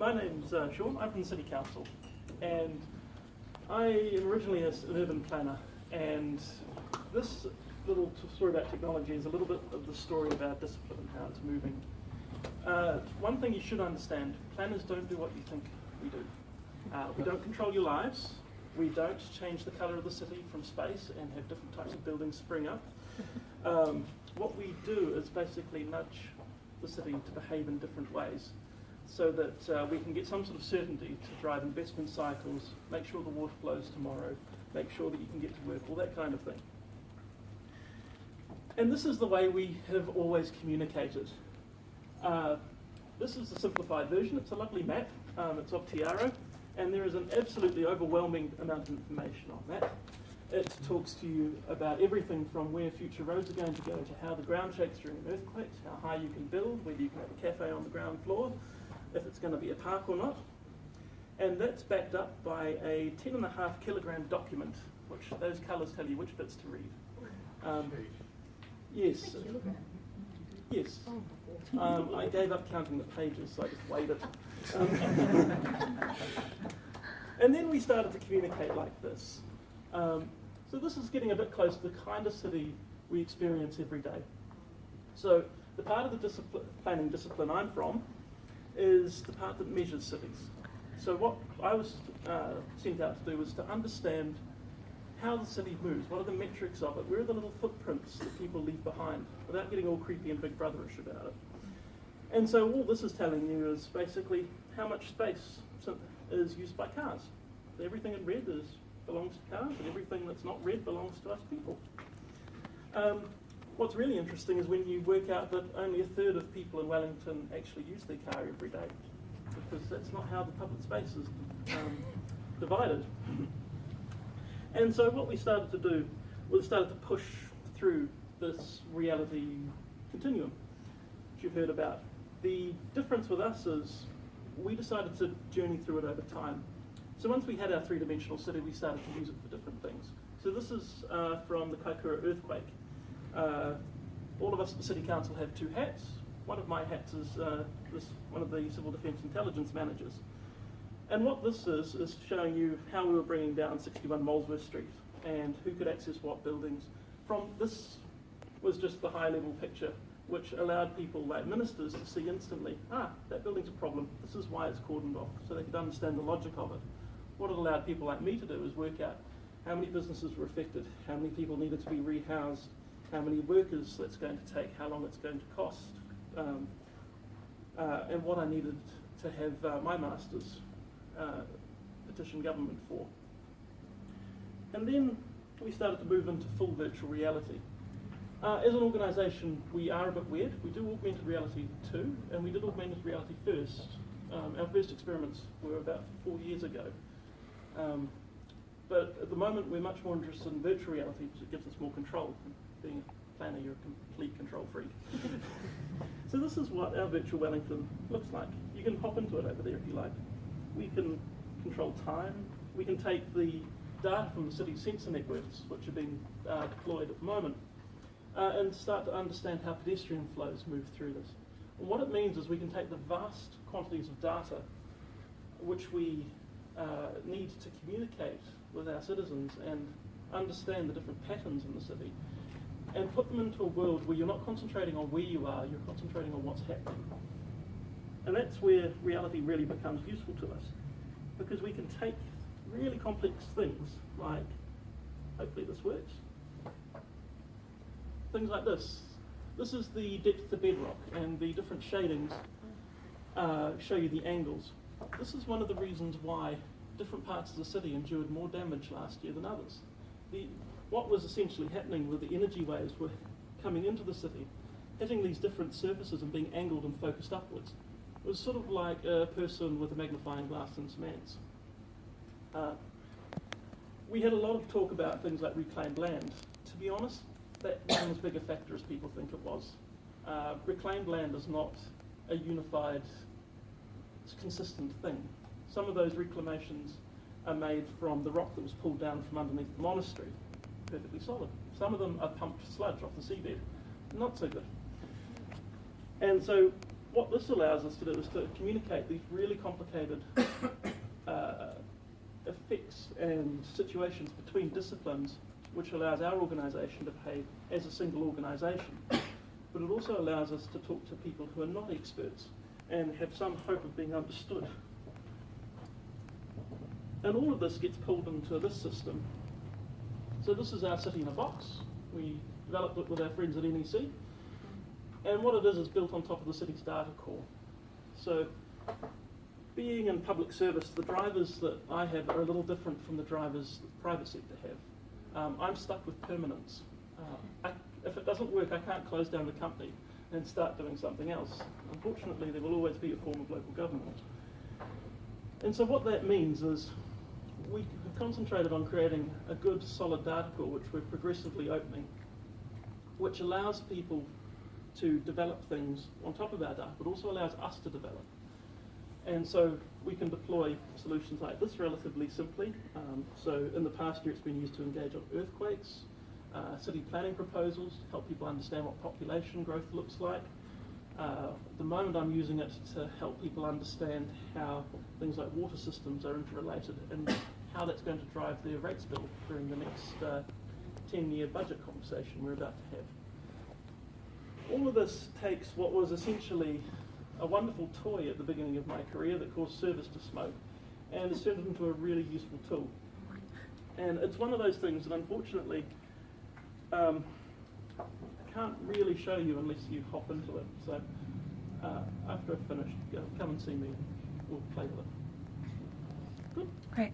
My name's Sean. I'm from the City Council, and I am originally an urban planner, and this little story about technology is a little bit of the story of our discipline and how it's moving. One thing you should understand, planners don't do what you think we do. We don't control your lives. We don't change the colour of the city from space and have different types of buildings spring up. What we do is basically nudge the city to behave in different ways so that we can get some sort of certainty to drive investment cycles, make sure the water flows tomorrow, make sure that you can get to work, all that kind of thing. And this is the way we have always communicated. This is the simplified version. It's a lovely map. It's of Tiaro, and there is an absolutely overwhelming amount of information on that. It talks to you about everything from where future roads are going to go to how the ground shakes during an earthquake, how high you can build, whether you can have a cafe on the ground floor, if it's going to be a park or not. And that's backed up by a 10.5 kilogram document, which those colours tell you which bits to read. Yes. Yes. I gave up counting the pages, so I just weighed it. And then we started to communicate like this. So this is getting a bit close to the kind of city we experience every day. So the part of the planning discipline I'm from is the part that measures cities. So what I was sent out to do was to understand how the city moves, what are the metrics of it, where are the little footprints that people leave behind, without getting all creepy and big brotherish about it. And so all this is telling you is basically how much space is used by cars. Everything in red belongs to cars, and everything that's not red belongs to us people. What's really interesting is when you work out that only a third of people in Wellington actually use their car every day, because that's not how the public space is divided. And so what we started to do was started to push through this reality continuum, which you've heard about. The difference with us is we decided to journey through it over time. So once we had our three-dimensional city, we started to use it for different things. So this is from the Kaikoura earthquake. All of us at the City Council have two hats. One of my hats is one of the Civil Defence Intelligence Managers. And what this is showing you how we were bringing down 61 Molesworth Street and who could access what buildings. This was just the high-level picture, which allowed people like ministers to see instantly, that building's a problem, this is why it's cordoned off, so they could understand the logic of it. What it allowed people like me to do is work out how many businesses were affected, how many people needed to be rehoused, how many workers it's going to take, how long it's going to cost, and what I needed to have my masters petition government for. And then we started to move into full virtual reality. As an organisation, we are a bit weird. We do augmented reality too, and we did augmented reality first. Our first experiments were about 4 years ago. But at the moment, we're much more interested in virtual reality because it gives us more control. Being a planner, you're a complete control freak. So this is what our virtual Wellington looks like. You can hop into it over there if you like. We can control time. We can take the data from the city's sensor networks, which are being deployed at the moment, and start to understand how pedestrian flows move through this. And what it means is we can take the vast quantities of data which we need to communicate with our citizens and understand the different patterns in the city and put them into a world where you're not concentrating on where you are, you're concentrating on what's happening. And that's where reality really becomes useful to us, because we can take really complex things like, hopefully this works, things like this. This is the depth to bedrock, and the different shadings show you the angles. This is one of the reasons why different parts of the city endured more damage last year than others. What was essentially happening with the energy waves were coming into the city, hitting these different surfaces and being angled and focused upwards. It was sort of like a person with a magnifying glass in some hands. We had a lot of talk about things like reclaimed land. To be honest, that wasn't as big a factor as people think it was. Reclaimed land is not a unified, consistent thing. Some of those reclamations are made from the rock that was pulled down from underneath the monastery, perfectly solid. Some of them are pumped sludge off the seabed, not so good. And so what this allows us to do is to communicate these really complicated effects and situations between disciplines, which allows our organisation to behave as a single organisation. But it also allows us to talk to people who are not experts and have some hope of being understood. And all of this gets pulled into this system. So this is our City in a Box. We developed it with our friends at NEC. And what it is built on top of the city's data core. So being in public service, the drivers that I have are a little different from the drivers that the private sector have. I'm stuck with permanence. If it doesn't work, I can't close down the company and start doing something else. Unfortunately, there will always be a form of local government. And so what that means is we have concentrated on creating a good, solid data core, which we're progressively opening, which allows people to develop things on top of our data, but also allows us to develop. And so we can deploy solutions like this relatively simply. So in the past year, it's been used to engage on earthquakes, city planning proposals to help people understand what population growth looks like. At the moment, I'm using it to help people understand how things like water systems are interrelated and how that's going to drive their rates bill during the next 10-year budget conversation we're about to have. All of this takes what was essentially a wonderful toy at the beginning of my career that caused service to smoke and has turned it into a really useful tool. And it's one of those things that unfortunately I can't really show you unless you hop into it. So after I've finished, come and see me. We'll play with it. Good. Great.